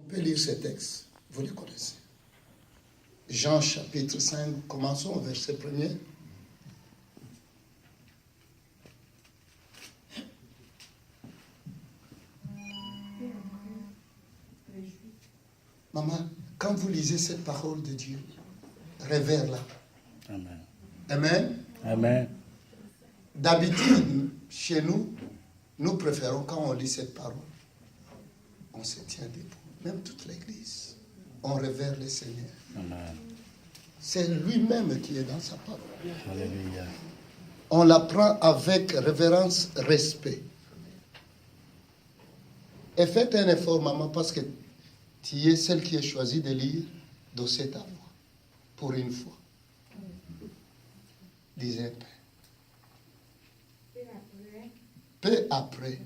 pouvez lire ces textes, vous les connaissez. Jean chapitre 5, commençons au verset 1er. Maman, quand vous lisez cette parole de Dieu, révère-la. Amen. Amen. Amen. D'habitude, chez nous, nous préférons quand on lit cette parole, on se tient debout. Même toute l'église, on révère le Seigneur. Amen. C'est lui-même qui est dans sa parole. Alléluia. On la prend avec révérence, respect. Et faites un effort, maman, parce que tu es celle qui est choisie de lire dossier ta voix. Pour une fois. Disez un peu. Peu après.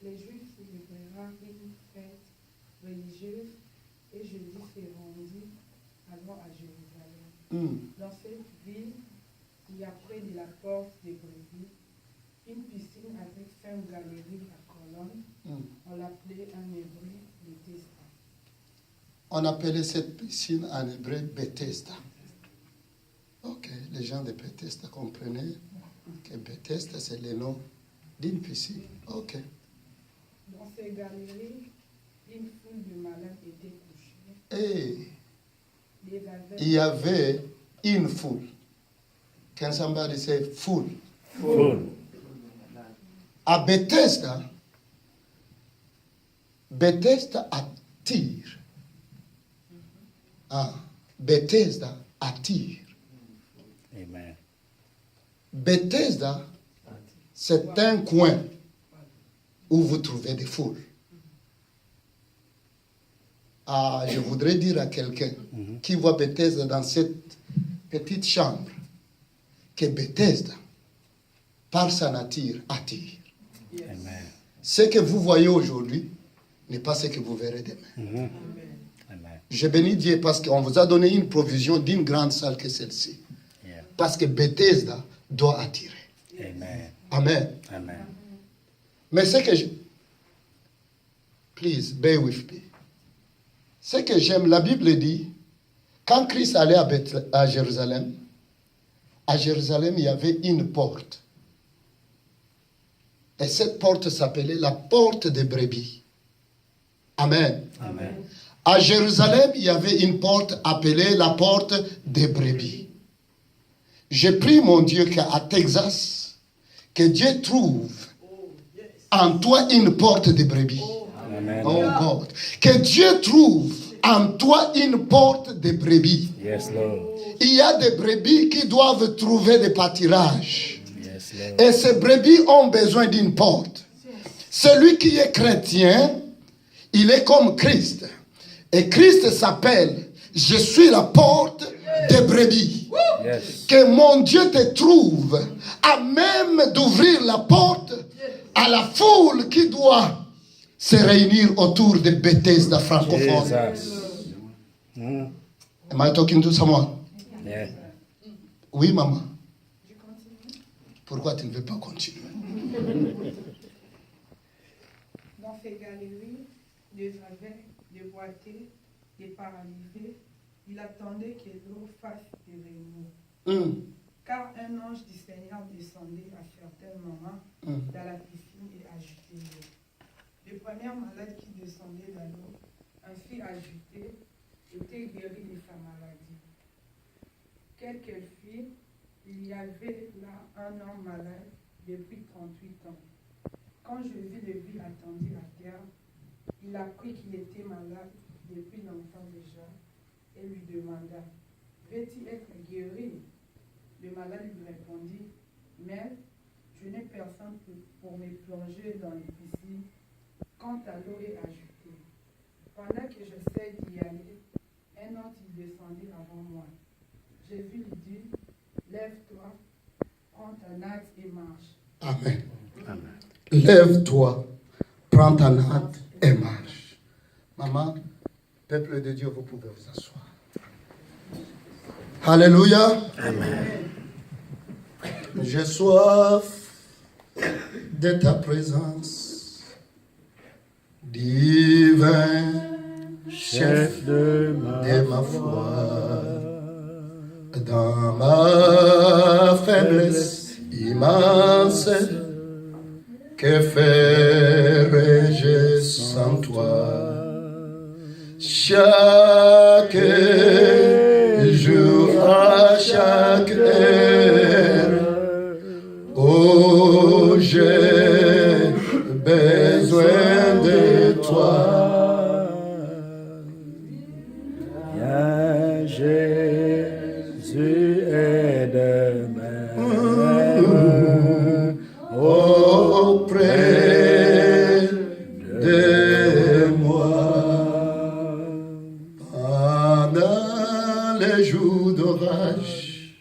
Les Juifs célébrèrent une fête religieuse et Jésus se rendit alors à Jérusalem. Dans cette ville, il y a près de la porte des brebis une piscine avec 5 galeries à colonnes. On l'appelait en hébreu Bethesda. On appelait cette piscine en hébreu Bethesda. Ok, les gens de Bethesda comprenaient que Bethesda c'est le nom d'une piscine. Ok. Dans ces galeries, une foule de malades était couchée. Et il y avait une foule. Can somebody say foule? Foule. À Bethesda, Bethesda attire. Bethesda attire. Amen. Bethesda, c'est un coin où vous trouvez des foules. Je voudrais dire à quelqu'un qui voit Bethesda dans cette petite chambre que Bethesda, par sa nature, attire. Amen. Ce que vous voyez aujourd'hui n'est pas ce que vous verrez demain. Amen. Je bénis Dieu parce qu'on vous a donné une provision d'une grande salle que celle-ci. Yeah. Parce que Bethesda doit attirer. Amen. Amen. Amen. Mais ce que je... Please, bear with me. Ce que j'aime, la Bible dit, quand Christ allait à Jérusalem, il y avait une porte. Et cette porte s'appelait la porte des brebis. Amen. Amen. À Jérusalem, il y avait une porte appelée la porte des brebis. Je prie mon Dieu qu'à Texas, que Dieu trouve en toi une porte de brebis. Amen. Oh God. Que Dieu trouve en toi une porte de brebis. Yes, Lord. Il y a des brebis qui doivent trouver des pâturages. Yes, Lord. Et ces brebis ont besoin d'une porte. Celui qui est chrétien, il est comme Christ. Et Christ s'appelle, je suis la porte des brebis. Yes. Que mon Dieu te trouve à même d'ouvrir la porte à la foule qui doit se réunir autour de Bethesda francophone. Jesus. Am I talking to someone? Yeah. Oui, maman. Pourquoi tu ne veux pas continuer? Dans ces galeries, des aveugles, des boiteux, des paralysés, il attendait que l'eau fasse devenir. Car un ange du Seigneur descendait à certains moments dans la piscine et agitait l'eau. Le premier malade qui descendait dans l'eau, ainsi agité, était guéri de sa maladie. Quelle qu'elle fût, il y avait là un homme malade depuis 38 ans. Quand Jésus le vit attendu à terre, il apprit qu'il était malade depuis longtemps déjà et lui demanda, « Veux-tu être guéri ?» Le malade lui répondit, « Mais je n'ai personne pour me plonger dans les piscines quand à l'eau est ajoutée. Pendant que j'essaie d'y aller, un autre y descendit avant moi. Jésus lui dit, « Lève-toi, prends ta natte et marche. » Amen. Amen. Lève-toi, prends ta natte et marche. Maman, peuple de Dieu, vous pouvez vous asseoir. Alléluia. Amen. J'ai soif de ta présence, divin chef de ma foi. Dans ma faiblesse immense, que ferais-je sans toi? Chaque jour, à chaque heure, oh, j'ai besoin de toi. Jésus aide-moi auprès de moi. Pendant les jours d'orage,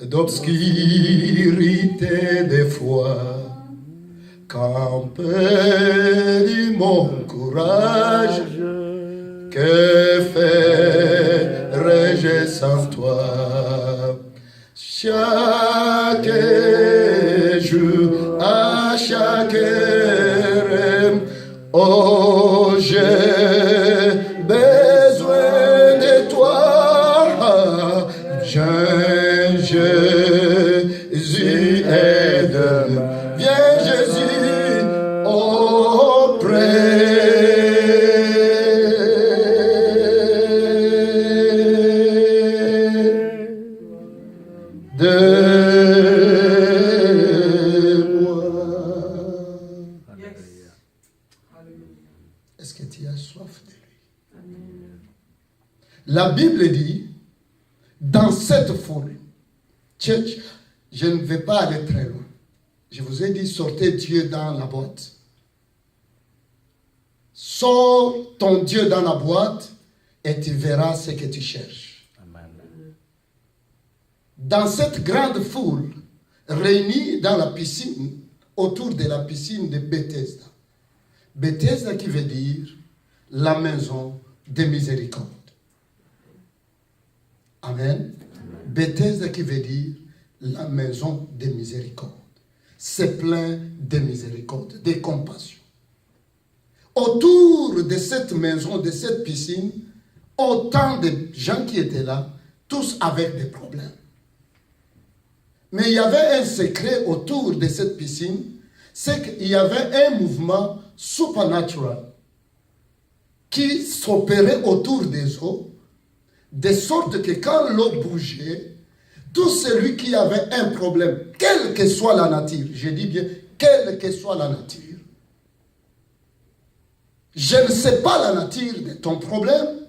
d'obscurité, de froid, quand perdit mon courage, que ferais-je sans toi? Chaque jour, à chaque heure, oh, j'ai besoin de toi. Jésus aide-moi. Viens Jésus auprès de moi. Est-ce que tu as soif de lui? La Bible dit, dans cette foule, church, je ne vais pas aller très loin. Je vous ai dit, sortez Dieu dans la boîte. Sors ton Dieu dans la boîte et tu verras ce que tu cherches. Amen. Dans cette grande foule, réunie dans la piscine, autour de la piscine de Bethesda. Bethesda qui veut dire la maison de miséricorde. Amen. Bethesda qui veut dire la maison de miséricorde. C'est plein de miséricorde, de compassion. Autour de cette maison, de cette piscine, autant de gens qui étaient là, tous avec des problèmes. Mais il y avait un secret autour de cette piscine, c'est qu'il y avait un mouvement supernatural qui s'opérait autour des eaux, de sorte que quand l'eau bougeait, tout celui qui avait un problème, quelle que soit la nature, je dis bien, quelle que soit la nature, je ne sais pas la nature de ton problème,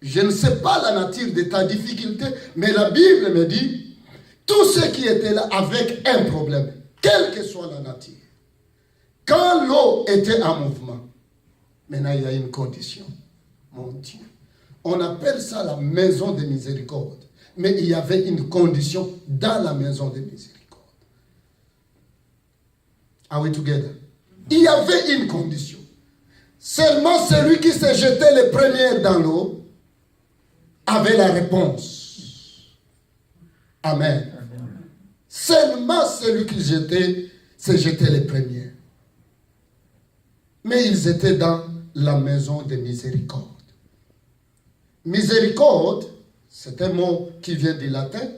je ne sais pas la nature de ta difficulté, mais la Bible me dit, tous ceux qui étaient là avec un problème, quelle que soit la nature, quand l'eau était en mouvement, maintenant il y a une condition, mon Dieu, on appelle ça la maison de miséricorde. Mais il y avait une condition dans la maison de miséricorde. Are we together? Il y avait une condition. Seulement celui qui s'est jeté le premier dans l'eau avait la réponse. Amen. Seulement celui qui s'est jeté le premier. Mais ils étaient dans la maison de miséricorde. Miséricorde, c'est un mot qui vient du latin,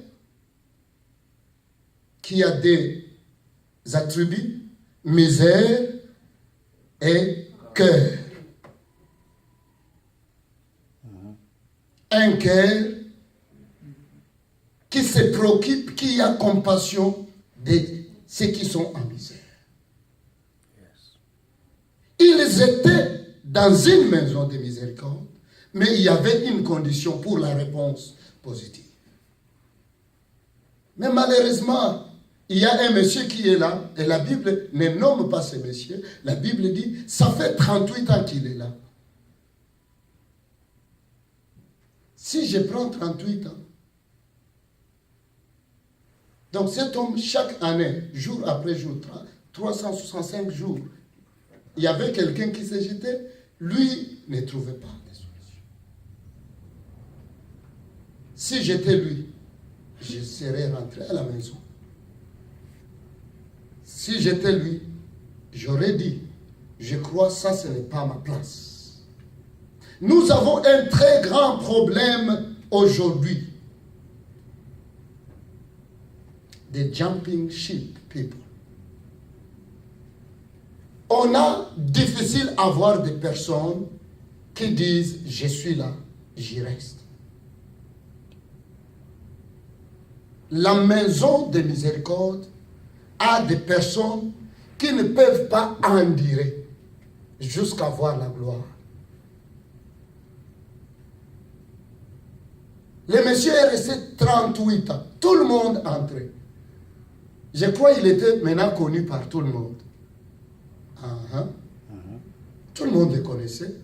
qui a des attributs, misère et cœur. Un cœur qui se préoccupe, qui a compassion de ceux qui sont en misère. Ils étaient dans une maison de miséricorde, mais il y avait une condition pour la réponse positive. Mais malheureusement, il y a un monsieur qui est là, et la Bible ne nomme pas ce monsieur. La Bible dit, ça fait 38 ans qu'il est là. Si je prends 38 ans, donc cet homme, chaque année, jour après jour, 365 jours, il y avait quelqu'un qui se jetait, lui ne trouvait pas de solution. Si j'étais lui, je serais rentré à la maison. Si j'étais lui, j'aurais dit, je crois que ça, ce n'est pas ma place. Nous avons un très grand problème aujourd'hui. Des jumping ship people. On a difficile à voir des personnes qui disent « Je suis là, j'y reste ». La maison de miséricorde a des personnes qui ne peuvent pas endurer jusqu'à voir la gloire. Le monsieur est resté 38 ans. Tout le monde entrait. Je crois qu'il était maintenant connu par tout le monde. Tout le monde le connaissait.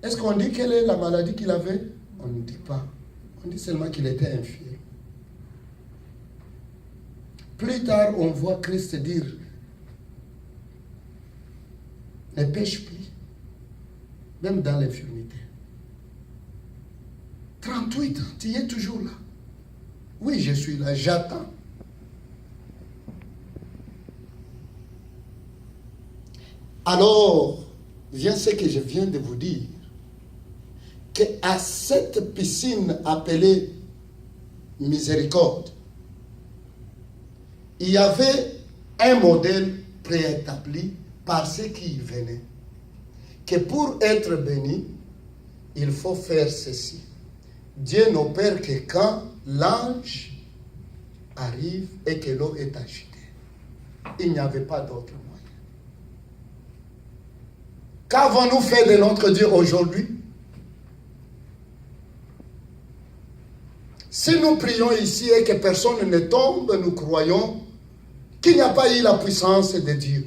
Est-ce qu'on dit quelle est la maladie qu'il avait? On ne dit pas. On dit seulement qu'il était infirme. Plus tard, on voit Christ dire, ne pêche plus, même dans l'infirmité. 38 ans, tu es toujours là. Oui, je suis là, j'attends. Alors, vient ce que je viens de vous dire, qu'à cette piscine appelée miséricorde, il y avait un modèle préétabli par ceux qui y venaient. Que pour être béni, il faut faire ceci. Dieu n'opère que quand l'ange arrive et que l'eau est agitée. Il n'y avait pas d'autre moyen. Qu'avons-nous fait de notre Dieu aujourd'hui? Si nous prions ici et que personne ne tombe, nous croyons qu'il n'y a pas eu la puissance de Dieu.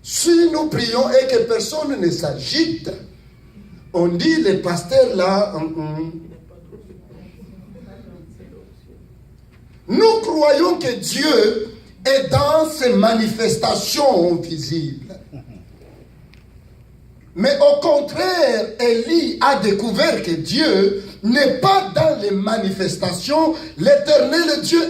Si nous prions et que personne ne s'agite, on dit les pasteurs là, Nous croyons que Dieu est dans ses manifestations visibles. Mais au contraire, Élie a découvert que Dieu n'est pas dans les manifestations. L'Éternel Dieu